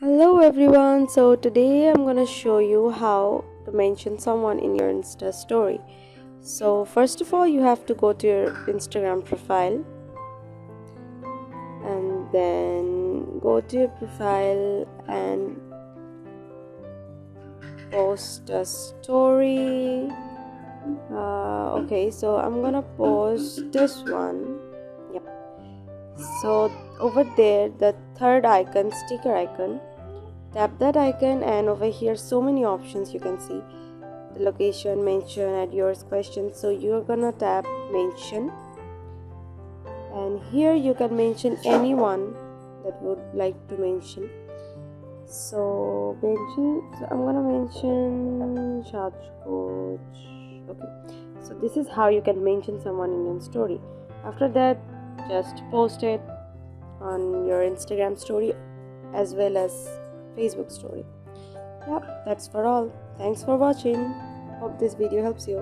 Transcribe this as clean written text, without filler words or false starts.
Hello everyone, so today I'm gonna show you how to mention someone in your Insta story. So first of all, you have to go to your Instagram profile and then go to your profile and post a story. Okay, so I'm gonna post this one. Yep. So over there, the third icon, sticker icon, tap that icon, and over here so many options you can see: the location, mention, add yours, question. So you're gonna tap mention, and here you can mention anyone that would like to mention. So I'm gonna mention Shaj Coach. Okay, so this is how you can mention someone in your story. After that, just post it on your Instagram story as well as Facebook story. Yeah, that's for all. Thanks for watching. Hope this video helps you.